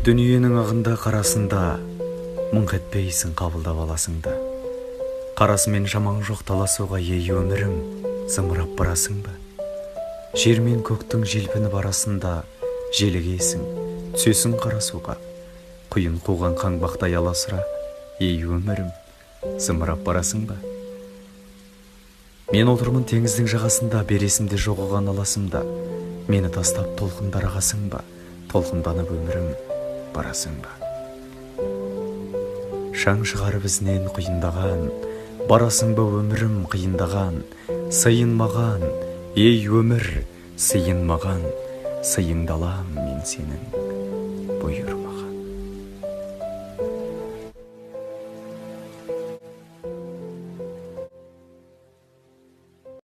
Дүниенің ағында қарасында мұңқ етпейсің, қабылдап аласың да. Қарасымен жаман жоқ таласуға, ей өмірім, зымырап барасың ба? Жер мен көктің желпініп арасында желігесің, түсесің қарасуға. Құйын қуған қаңбақтай аласыра, ей өмірім, зымырап барасың ба? Мен отырмын теңіздің жағасында, бересімде жоғыған аласымда. Мені тастап толқындар ағасың ба? Толқынданып өмірім, барасың ба? Шаң шығарып ізінен құйындаған, барасың ба өмірім қиындаған? Сыйын маған, ей өмір, сыйын маған, сыйыңды алам мен сенің, бұйыр маған.